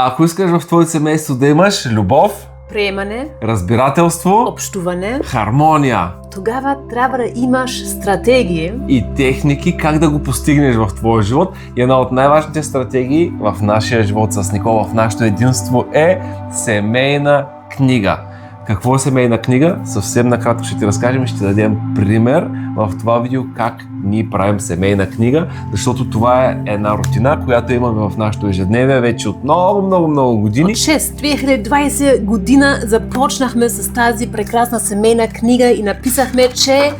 Ако искаш в твоето семейство да имаш любов, приемане, разбирателство, общуване, хармония тогава трябва да имаш стратегии и техники как да го постигнеш в твоя живот. И една от най-важните стратегии в нашия живот с Никола, в нашето единство е семейна книга. Какво е семейна книга? Съвсем накратко ще ти разкажем и ще дадем пример в това видео как ние правим семейна книга, защото това е една рутина, която имаме в нашето ежедневие вече от много години. От 2020 година започнахме с тази прекрасна семейна книга и написахме, че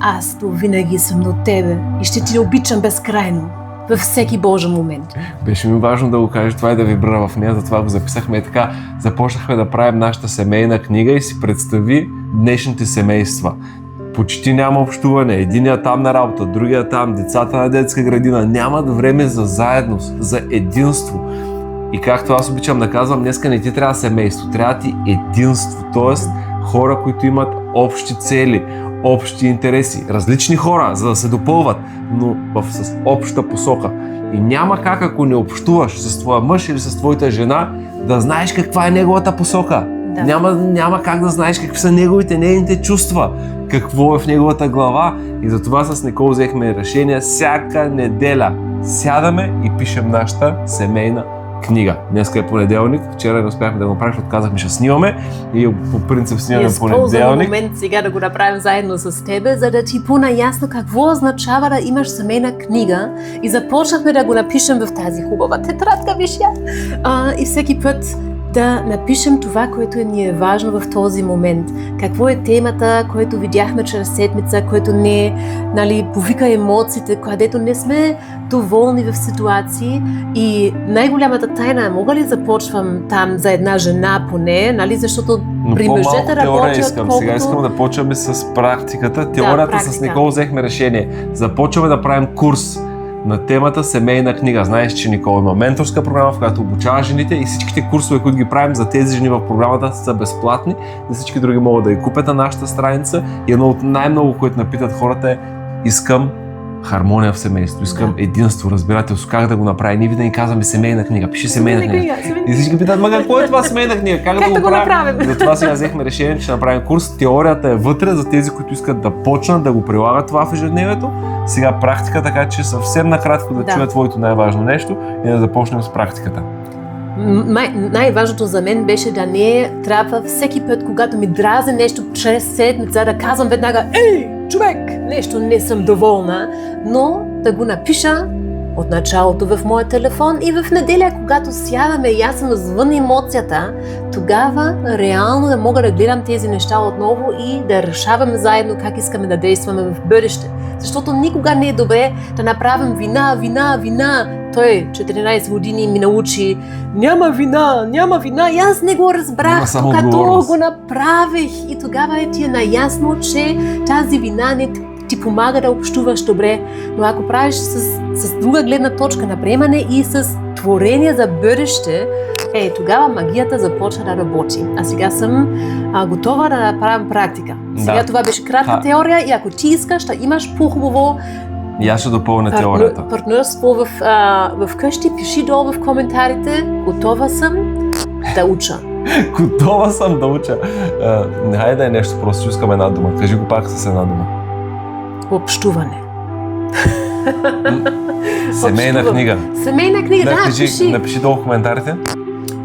аз то винаги съм до тебе и ще ти обичам безкрайно във всеки Божий момент. Беше ми важно да го кажа това и да вибрира в нея, затова го записахме и така започнахме да правим нашата семейна книга и си представи днешните семейства. Почти няма общуване, единия там на работа, другия там, децата на детска градина, нямат време за заедност, за единство. И както аз обичам да казвам, днеска не ти трябва семейство, трябва ти единство, т.е. хора, които имат общи цели, общи интереси, различни хора, за да се допълват, но с обща посока. И няма как, ако не общуваш с твоя мъж или с твоята жена, да знаеш каква е неговата посока. Да. Няма как да знаеш какви са нейните чувства, какво е в неговата глава. И затова с Никол взехме решение всяка неделя сядаме и пишем нашата семейна книга. Днеска е понеделник, вчера не успяхме да го направим, защото казахме, ще снимаме и по принцип снимаме понеделник. Използваме момент сега да го направим заедно с тебе, за да ти по-наясно какво означава да имаш семейна книга и започнахме да го напишем в тази хубава тетрадка, виж я. И всеки път да напишем това, което ни е важно в този момент. Какво е темата, което видяхме чрез седмица, което не повика емоциите, където не сме доволни в ситуации. И най-голямата тайна, мога ли започвам там за една жена поне, защото при мъжете работят колкото... Сега искам да почваме с практиката. Теорията с Никол взехме решение. Започваме да правим курс на темата семейна книга. Знаеш, че Никола има менторска програма, в която обучава жените и всичките курсове, които ги правим за тези жени в програмата са безплатни. За всички други могат да ги купят на нашата страница. И едно от най-много, което напитат хората е: искам хармония в семейството, искам единство, разбирателство, как да го направя. Ние винаги казваме семейна книга, пиши семейна книга. И всички питат: какво е това семейна книга? Как да го направим? Затова сега взехме решение, че ще направим курс. Теорията е вътре за тези, които искат да почнат да го прилагат това в ежедневието. Сега практика, така че съвсем накратко да чуя твоето най-важно нещо и да започнем с практиката. Най-важното за мен беше да не трябва всеки път, когато ми дразни нещо чрез седмица, да казвам веднага: ей, човек, нещо не съм доволна, но да го напиша от началото в моя телефон и в неделя, когато сядаме и аз съм извън емоцията, тогава реално да мога да гледам тези неща отново и да решаваме заедно как искаме да действаме в бъдеще. Защото никога не е добре да направим вина. Той 14 години ми научи: няма вина, и аз не го разбрах, като го направих. И тогава ти е наясно, че тази вина не ти помага да общуваш добре, но ако правиш с друга гледна точка на приемане и с творение за бъдеще, тогава магията започва да работи. А сега съм готова да направим практика. Сега това беше кратка теория и ако ти искаш да имаш по-хубаво и аз ще допълня теорията. Партньорство в къщи, пиши долу в коментарите: готова съм да уча. Готова съм да уча. Хайде да е нещо просто, искам една дума. Кажи го пак с една дума. Общуване. Семейна книга. Семейна книга, пиши. Напиши долу в коментарите.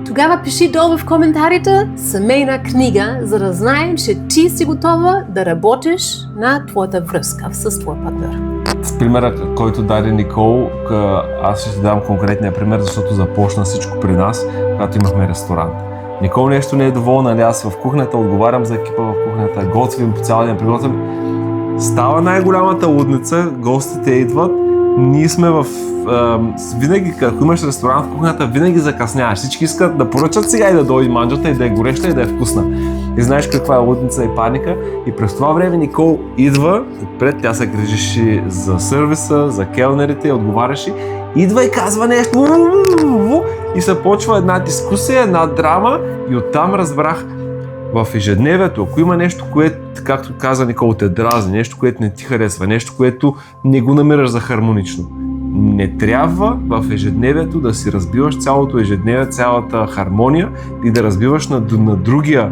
Тогава пиши долу в коментарите семейна книга, за да знаем, че ти си готова да работиш на твоята връзка с твоя партньор. С примера, който даде Никол, аз ще ти дам конкретния пример, защото започна всичко при нас, когато имахме ресторант. Никол нещо не е доволна, аз в кухнята отговарям за екипа в кухнята, готвим по цял ден, приготвям. Става най-голямата лудница, гостите идват, ние сме винаги, ако имаш ресторант в кухнята, винаги закъсняваш. Всички искат да поръчат сега и да дойде манджата и да е гореща и да е вкусна. И знаеш каква е лудница и паника. И през това време Никол идва отпред, тя се грижеше за сервиса, за келнерите, отговаряше. Идва и казва нещо и се почва една дискусия, една драма и оттам разбрах: в ежедневието, ако има нещо, което, както каза Никол, те дразни, нещо, което не ти харесва, нещо, което не го намираш за хармонично, Не трябва в ежедневието да си разбиваш цялото ежедневие, цялата хармония и да разбиваш на другия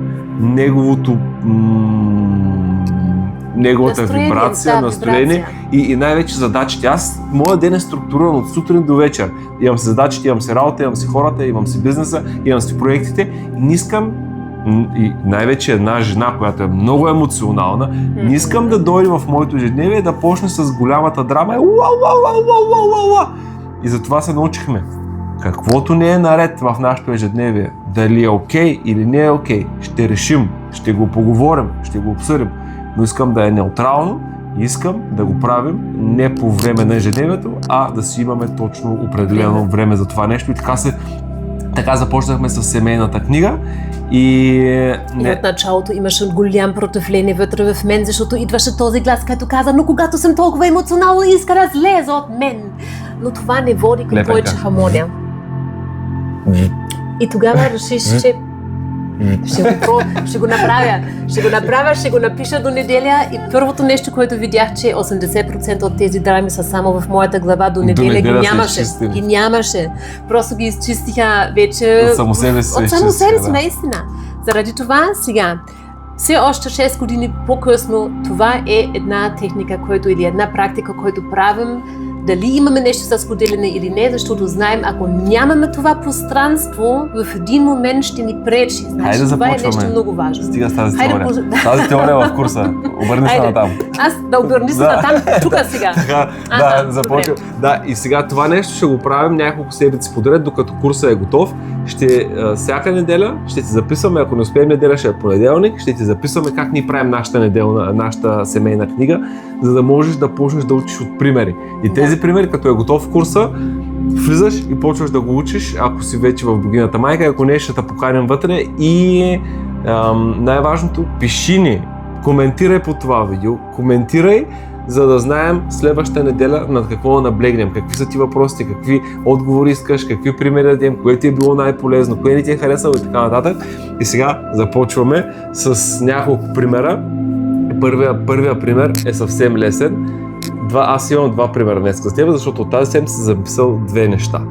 неговата вибрация, настроение и най-вече задачите. Моя ден е структуриран от сутрин до вечер. Имам си задачите, имам си работа, имам си хората, имам си бизнеса, имам си проектите. Не искам, и най-вече една жена, която е много емоционална, не искам да дойде в моето ежедневие да почне с голямата драма и затова се научихме. Каквото не е наред в нашето ежедневие, дали е окей или не е окей, ще решим, ще го поговорим, ще го обсъдим, но искам да е неутрално и искам да го правим не по време на ежедневието, а да си имаме точно определено време за това нещо. И така започнахме с семейната книга. И от началото имаше голям противление вътре в мен, защото идваше този глас, който каза, но когато съм толкова емоционално, иска да слезе от мен. Но това не води към повече хармония. И тогава решиш, че ще го напиша до неделя и първото нещо, което видях, че 80% от тези драми са само в моята глава, до неделя ги нямаше. Просто ги изчистиха вече от само себе си, наистина. Заради това сега, все още 6 години по-късно, това е една техника, или една практика, която правим. Дали имаме нещо за споделяне или не, защото знаем, ако нямаме това пространство, в един момент ще ни пречи. Значи, това е нещо много важно. Стига с тази теория. Тази теория в курса. Обърни се натам. Обърни се натам, тук сега. Започвам. Да, и сега това нещо ще го правим няколко седмици подред, докато курсът е готов. Всяка неделя ще ти записваме, ако не успеем неделя, ще е понеделник, ще ти записваме как ни правим нашата семейна книга, за да можеш да почнеш да учиш от примери. И тези примери, като е готов курса, влизаш и почваш да го учиш, ако си вече в богинята майка, ако не, ще те поканим вътре и най-важното, пиши ни, коментирай по това видео, коментирай, за да знаем следващата неделя над какво да наблегнем, какви са ти въпросите, какви отговори искаш, какви примери да дадем, кое ти е било най-полезно, кое не ти е харесало и така нататък. И сега започваме с няколко примера. Първия пример е съвсем лесен. Аз имам два примера днес с теб, защото от тази седмица съм записал две неща.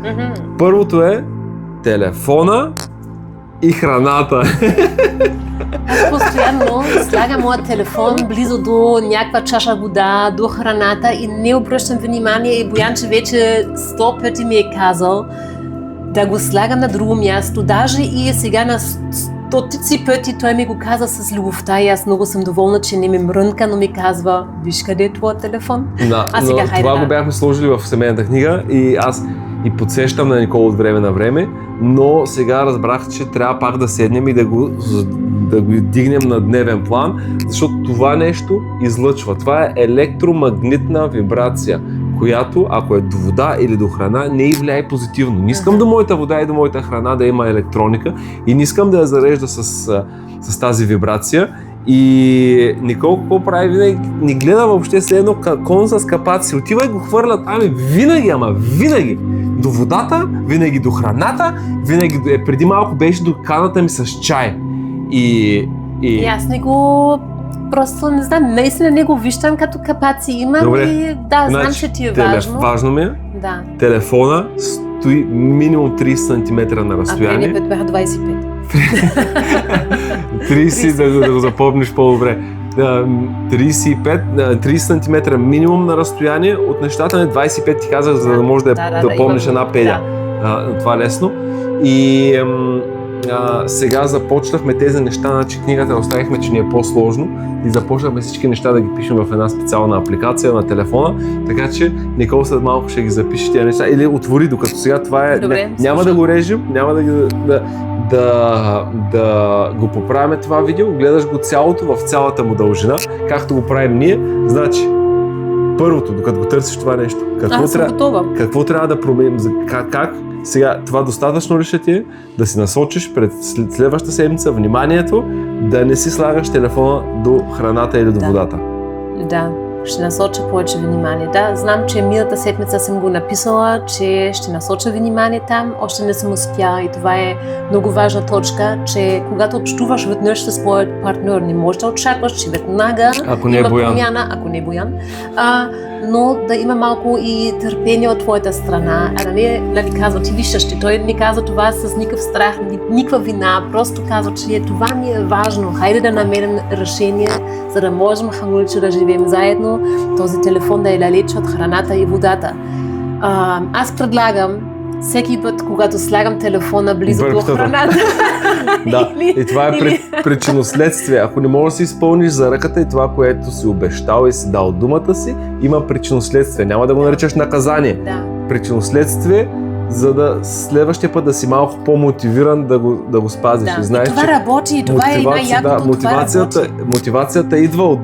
Първото е телефона и храната. Аз постоянно слагам моят телефон близо до някаква чаша вода, до храната и не обръщам внимание и Боянче вече 100 пъти ми е казал да го слагам на друго място. Даже и сега на стотици пъти той ми го каза с любовта и аз много съм доволна, че не ми мрънка, но ми казва, виж къде е твоя телефон. Това го бяхме сложили в семейната книга и аз и подсещам на Никола от време на време, но сега разбрах, че трябва пак да седнем и да го дигнем на дневен план, защото това нещо излъчва. Това е електромагнитна вибрация, която, ако е до вода или до храна, не й влияе позитивно. Не искам до моята вода и до моята храна да има електроника и не искам да я зарежда с тази вибрация. И Никол какво прави винаги? Не гледа въобще следно кон с капаци. Отива и го хвърлят, винаги до водата, винаги до храната, винаги преди малко беше до каната ми с чай. И аз не го... Просто не знам, наистина не го виждам като капаци имам. Добре. И знам, че ти е важно. Важно ми е. Да. Телефона стои минимум 30 см на разстояние. А преди път бяха 25. 30, да го запомниш по-добре. 30 см минимум на разстояние от нещата, не 25 ти казах, за да можеш да помниш една педя. Това е лесно. И сега започнахме тези неща, значи книгата оставихме, че ни е по-сложно и започнахме всички неща да ги пишем в една специална апликация на телефона, така че Никол след малко ще ги запише тези неща или отвори, докато сега това е... Добре, няма да го режем, няма да го поправяме това видео, гледаш го цялото в цялата му дължина, както го правим ние. Значи, първото, докато го търсиш това нещо, какво трябва да променим, как сега това достатъчно ли ще ти е да си насочиш пред следващата седмица вниманието да не си слагаш телефона до храната или до водата? Да. ще насоча повече внимание. Да, знам, че миналата седмица съм го написала, че ще насоча внимание там, още не съм успяла и това е много важна точка, че когато общуваш веднъж с твоят партньор, не можеш да очакваш, че веднага има промяна, ако не е Боян, но да има малко и търпение от твоята страна. Нали казва, ти виждаш, той не казва това с никакъв страх, никаква вина, просто казва, че това ми е важно, хайде да намерим решение, за да можем хармонично да живеем заедно, този телефон да е далеч от храната и водата. Аз предлагам всеки път, когато слагам телефона близо до храната. Да, и това е причинно-следствие. Ако не можеш да си изпълниш за ръката и това, което си обещал и си дал думата си, има причинно-следствие. Няма да го наричаш наказание. Да. Причинно-следствие, за да следващия път да си малко по-мотивиран да го спазиш. Да. И знаеш, и това работи, това е най-якото, мотивацията идва от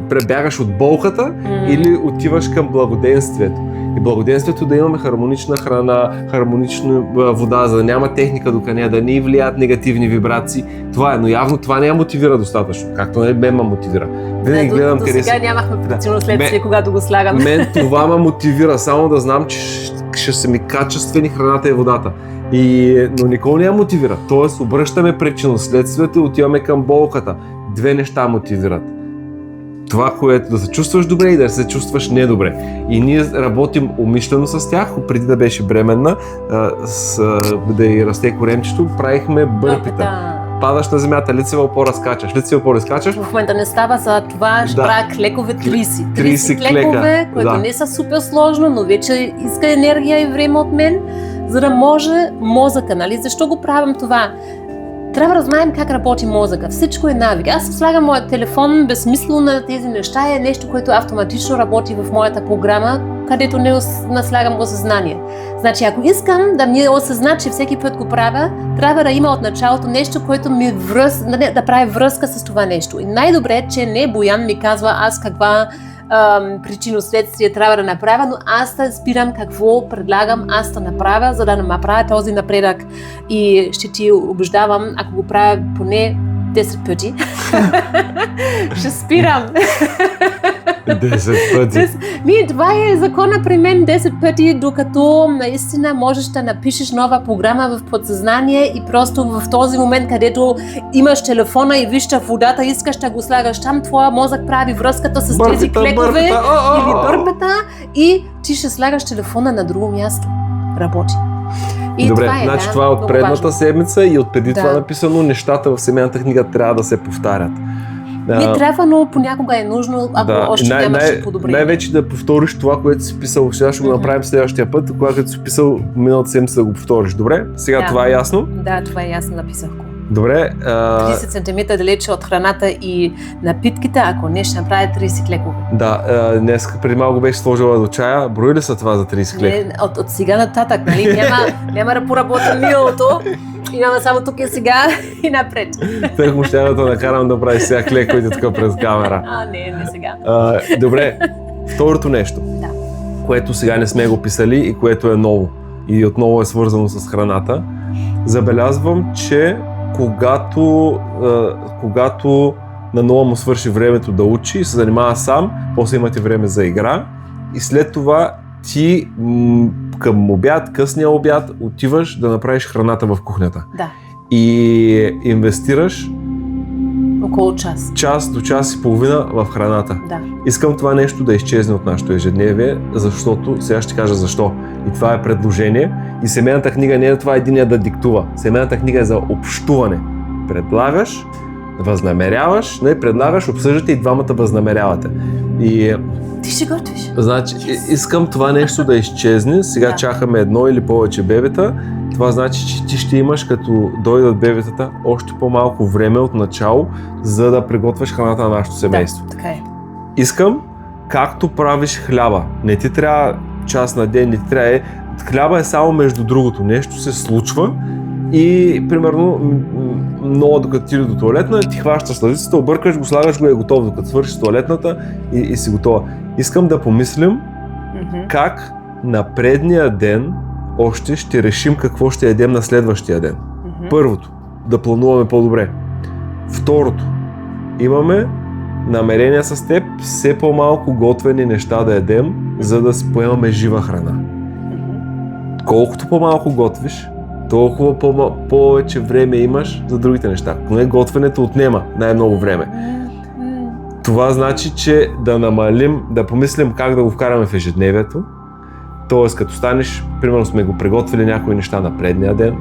пребягаш от болката или отиваш към благоденствието. И благоденствието да имаме хармонична храна, хармонична вода, за да няма техника до нея, да не влияят негативни вибрации. Това е, но явно това не я мотивира достатъчно, както не ме мотивира. Винаги гледам къде сега нямахме причинно следствие, когато го слагам. Мен това ме мотивира, само да знам, че ще са ми качествени храната и водата. Но никога не я мотивира. Тоест обръщаме причинно следствието и отиваме към болката. Две неща мотивират. Това, което да се чувстваш добре и да се чувстваш недобре. И ние работим умишлено с тях, преди да беше бременна, да й расте коремчето, правихме бърпита. Падаш на земята, лицева опора скачаш, лицева опора скачаш. В момента не става, за това ще правя клекове 30 клекове, които не са супер сложно, но вече иска енергия и време от мен, за да може мозъка, нали? Защо го правим това? Трябва да знаем как работи мозъка. Всичко е навик. Аз слагам моят телефон безсмислено на тези неща, е нещо, което автоматично работи в моята програма, където не наслагам осъзнание. Значи, ако искам да ми осъзна, че всеки път го правя, трябва да има от началото нещо, което ми да прави връзка с това нещо. И най-добре е, че не Боян ми казва аз каква причинно-следствие трябва да направя, но аз да спирам какво предлагам аз да направя, за да направя този напредък. И ще ти убеждавам, ако го правя поне 10 пъти, ще спирам. 10 пъти? Това е закона при мен 10 пъти, докато наистина можеш да напишеш нова програма в подсъзнание и просто в този момент, където имаш телефона и виждаш водата, искаш да го слагаш там, твоя мозък прави връзката с тези клекове или бърбета и ти ще слагаш телефона на друго място. Работи. И добре, това значи това е от предната седмица и от преди това написано, нещата в семейната книга трябва да се повтарят. Не трябва, но понякога е нужно, ако още нямаш подобрение. Най-вече да повториш това, което си писал. Сега ще го направим следващия път, когато си писал миналата седмица да го повториш. Добре? Сега това е ясно? Да, това е ясно, написах го. Добре. 30 см далече от храната и напитките, ако не, ще направя 30 клекове. Да, днес преди малко беше сложила до чая. Брои ли са това за 30 клекове? Не, от сега нататък, нали? Няма да поработим миналото. Имаме само тук и сега и напред. Тък му ще да накарам да прави сега клековете тук пред камера. Не сега. Добре, второто нещо, което сега не сме го писали и което е ново и отново е свързано с храната. Забелязвам, че когато наново му свърши времето да учи и се занимава сам, после имате време за игра и след това ти към обяд, късния обяд, отиваш да направиш храната в кухнята. Да. И инвестираш около час. Час до час и половина в храната. Да. Искам това нещо да изчезне от нашето ежедневие, защото сега ще кажа защо. И това е предложение. И семейната книга не е това единия да диктува. Семейната книга е за общуване. Предлагаш, възнамеряваш, предлагаш, обсъждате и двамата възнамерявате. И ти ще готвиш. Значи, искам това нещо да изчезне. Сега чакаме едно или повече бебета. Това значи, че ти ще имаш, като дойдат бебетата, още по-малко време от начало, за да приготвяш храната на нашето семейство. Да, така е. Искам, както правиш хляба. Не ти трябва час на ден, не ти трябва. Хляба е само между другото. Нещо се случва и, примерно, много докато ти до туалетна, ти хващаш лъжицата, объркаш го, слагаш го и е готов, докато свършиш туалетната и си готова. Искам да помислим как на предния ден още ще решим какво ще ядем на следващия ден. Първото, да плануваме по-добре. Второто, имаме намерения с теб все по-малко готвени неща да ядем, за да си поемаме жива храна. Колкото по-малко готвиш, толкова повече време имаш за другите неща. Поне готвенето отнема най-много време. Това значи, че да намалим, да помислим как да го вкараме в ежедневието. Тоест, като станеш, примерно сме го приготвили някои неща на предния ден,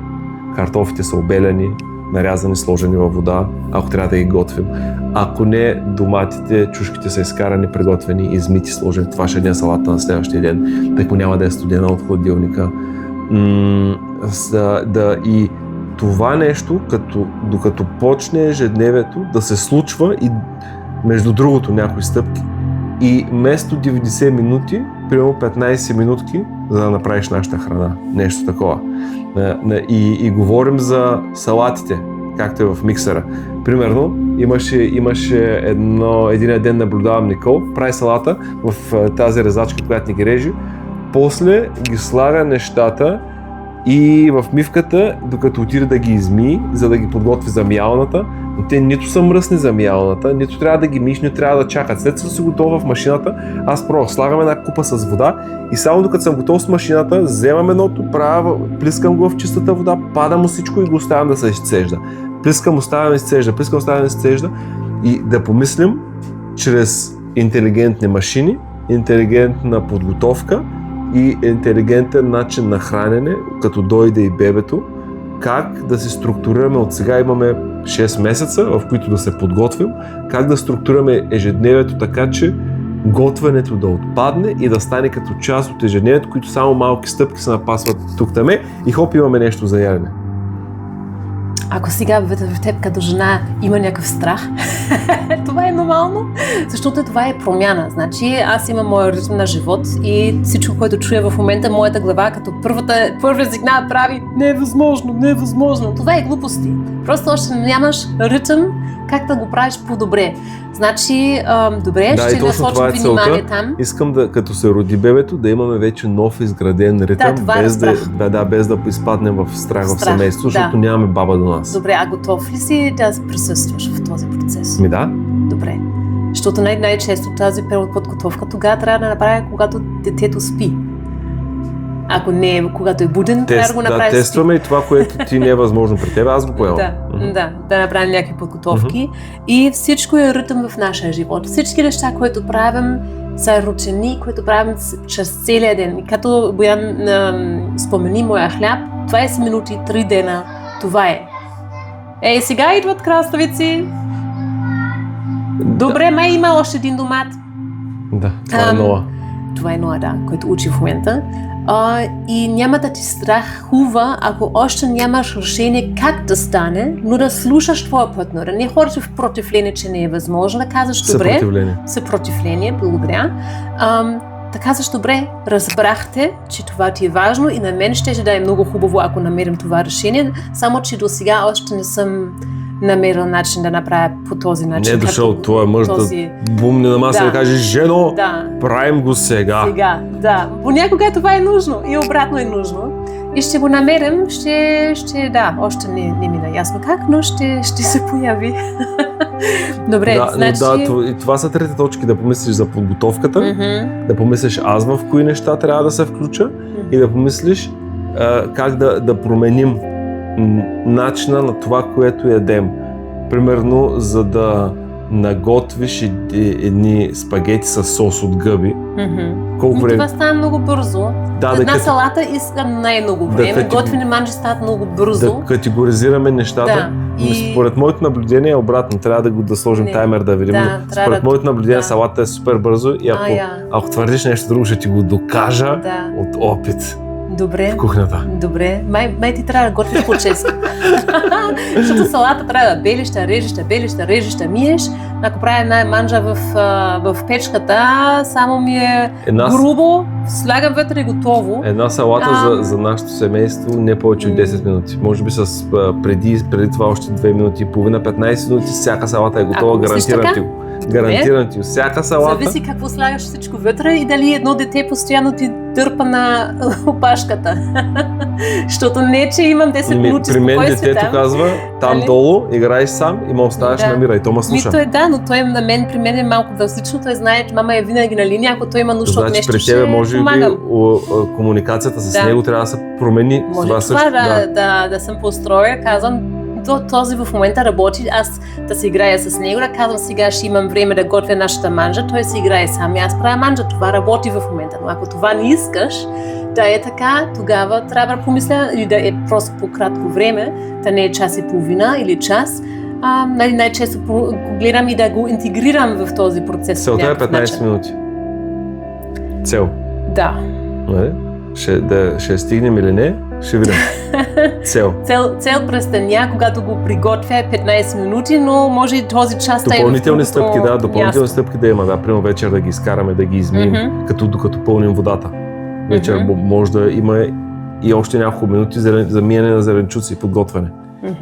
картофите са обеляни, нарязани, сложени във вода, ако трябва да ги готвим. Ако не, доматите, чушките са изкарани, приготвени, измити, сложени. Това ще е ден салата на следващия ден, тъй като няма да е студена от хладилника. И това нещо, докато почне ежедневието, да се случва и между другото някои стъпки. И вместо 90 минути, примерно 15 минутки, за да направиш нашата храна. Нещо такова. И говорим за салатите, както е в миксера. Примерно, имаше един ден наблюдавам Никол, прави салата в тази резачка, която ни ги режи. После ги слага нещата и в мивката, докато отиде да ги измие, за да ги подготви за миялната, но те нито са мръсни за миялната, нито трябва да ги миеш, нито трябва да чакат. След като си готова в машината, аз пробвах, слагам една купа с вода и само докато съм готов с машината, вземам едното, плискам го в чистата вода, падам му всичко и го оставям да се изцежда. Плискам, оставям изцежда и да помислим чрез интелигентни машини, интелигентна подготовка и интелигентен начин на хранене, като дойде и бебето, как да се структурираме. От сега имаме 6 месеца, в които да се подготвим, как да структурираме ежедневието така, че готвенето да отпадне и да стане като част от ежедневието, които само малки стъпки се напасват тук-таме и хоп, имаме нещо за ядене. Ако сега в теб като жена има някакъв страх, това е нормално, защото това е промяна. Значи аз имам моя ритъм на живот и всичко, което чуя в момента, моята глава като първия сигнал прави невъзможно. Това е глупости. Просто още нямаш ритъм как да го правиш по-добре. Значи, добре, ще насочим внимание там. Искам като се роди бебето, да имаме вече нов изграден ритъм, без да изпаднем в страх в семейството, защото нямаме баба до нас. Добре, а готов ли си да присъстваш в този процес? Да. Добре. Защото най-често тази подготовка тогава трябва да направя, когато детето спи. Ако не е, когато е буден, трябва да го направиш. Да, тестваме и това, което ти не е възможно при теб, аз го поемам. Да направим някакви подготовки. И всичко е ритъм в нашия живот. Всички неща, които правим, са рутини, които правим чрез целия ден. И като Боян спомени моя хляб, 20 минути, 3 дена, това е. Сега идват краставици. Добре, май има още един домат. Да, това е нова. Това е нова, да, който учи в момента. И няма да ти страхува, ако още нямаш решение как да стане, но да слушаш твоя партньор. Не ходиш в противление, че не е възможно, да казваш добре. Съпротивление, благодаря. Да казваш добре, разбрахте, че това ти е важно и на мен ще да е много хубаво, ако намерим това решение, само че до сега още не съм намерил начин да направя по този начин. Не е дошъл твоя мъж да бумне на маса и да каже, жено, правим го сега. Да. Понякога това е нужно и обратно е нужно. И ще го намерим, още не мина ясно как, но ще се появи. Добре, значи... и това са трите точки, да помислиш за подготовката, да помислиш аз в кои неща трябва да се включа и да помислиш как да променим начина на това, което ядем. Примерно, за да наготвиш едни спагети с сос от гъби. Колко време? Това става много бързо. Една салата иска най-много време. Готвени манджи стават много бързо. Да категоризираме нещата. Според моето наблюдение е обратно. Трябва да сложим таймер да видим. Според моето наблюдение салата е супер бързо и ако твърдиш нещо друго, ще ти го докажа от опит. Добре. В кухнята. Добре. Май ти трябва да готвиш по-често. Защото салата трябва да белиш, да миеш. Ако правя една манджа в печката, само ми е грубо, слагам вътре и готово. Една салата за нашето семейство не повече от 10 минути. Може би преди това още 2 минути и половина, 15 минути, всяка салата е готова, гарантирам ти го. Гарантирам ти, всяка салата. Зависи какво слагаш всичко вътре и дали едно дете постоянно ти дърпа на опашката. Защото не, че имам 10 минути При мен спокойствие детето там. казва, там Нали? долу играеш сам и ме оставяш Да. на мира и то ме слуша. Той но той на мен, при мен е малко различно. Той знае, че мама е винаги на линия, ако той има нужда от Значи нещо, при ще тебе може би помагам. комуникацията с Да. него трябва да се промени. Може Това това също, да съм построя, казвам, този в момента работи, аз да се играя с него, да казвам сега ще имам време да готвя нашата манджа, той се играе сам и аз правя манджа, това работи в момента, но ако това не искаш да е така, тогава трябва да помисля или да е просто по кратко време, да не е час и половина или час, най-често гледам и да го интегрирам в този процес. Целта е 15 минути. Цел. Да. Нали? Ще стигнем или не, ще видим. Цел. Цел през деня, когато го приготвя е 15 минути, но може и този час да е Допълнителни стъпки, да, допълнителни стъпки да има. Да, примерно вечер да ги изкараме, да ги измием, докато пълним водата. Вечер може да има и още няколко минути за миене на зеленчуци и подготвяне.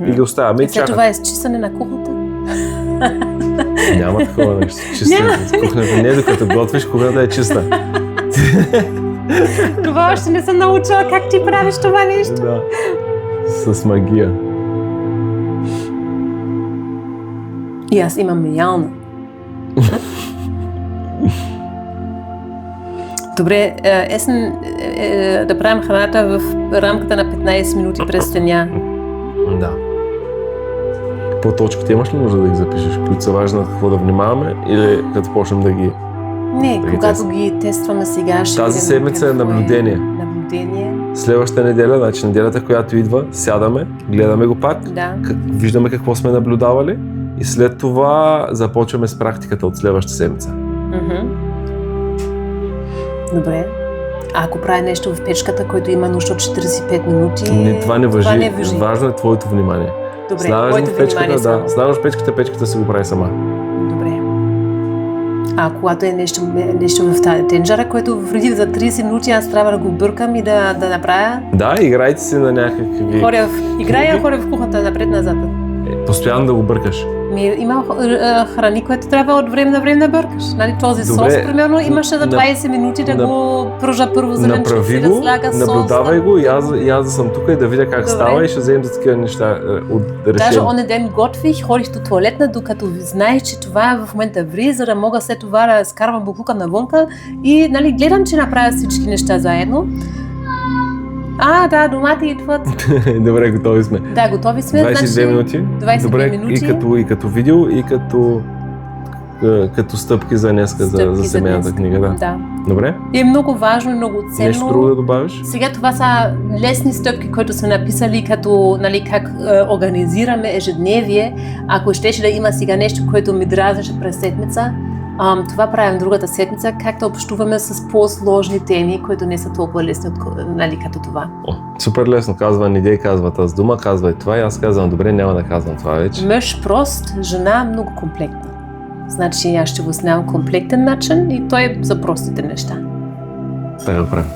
И ги оставяме и след чакаме. това е чистане на кухнята. Няма такова нещо. Кухнята не е, докато готвиш, кухнята е чиста. Това още не съм научила как ти правиш това нещо. Да. С магия. И аз имам ялна. Добре, есен да правим храната в рамката на 15 минути през деня. Да. По точките имаш ли нужда да ги запишеш, които са важни, какво да внимаваме или като почнем да ги... Не, когато ги тестваме сега, ще Тази видим седмица е какво наблюдение. Наблюдение. Следващата неделя, значи неделята, която идва, сядаме, гледаме го пак, Да. виждаме какво сме наблюдавали и след това започваме с практиката от следващата седмица. Добре. А ако прави нещо в печката, който има нужда от 45 минути, Това не въжи. Важно е твоето внимание. Добре, Слагаш твоето в печката, внимание само. слагаш в печката, печката се го прави сама. Добре. А когато е нещо в тази тенджера, което преди за 30 минути аз трябва да го бъркам и да направя. Да, играйте си на някакви... Хоря в кухнята напред-назад. Постоянно да го бъркаш. Има храни, които трябва от време на време да бъркаш. Нали, този сос, примерно, имаше за 20 минути да го пръжа първо зеленчуци, да слага сос. Наблюдавай го и аз да съм тук и да видя как става и ще вземем за такива неща от решение. Даже онен ден готвих, ходих до туалетна, докато знаех, че това в момента ври, за да мога след това да скарвам буклука навънка и нали, гледам, че направя всички неща заедно. Да, домати идват. Добре, готови сме. Да, готови сме. 22 минути. 22 Добре, минути. И като видео, и като стъпки за днеска, за семейната книга. Да. Добре? И е много важно и много ценно. Нещо друго да добавиш? Сега това са лесни стъпки, които сме написали, като нали, как организираме ежедневие. Ако щеше да има сега нещо, което ми дразнеше през седмица, това правим другата седмица, как да общуваме с по-сложни теми, които не са толкова лесни, нали, като това. Супер лесно. Казва Нидей, казва тази дума, казва и това и аз казвам, добре, няма да казвам това вече. Мъж прост, жена много комплектна. Значи аз ще го знам комплектен начин и той е за простите неща. Така го правим.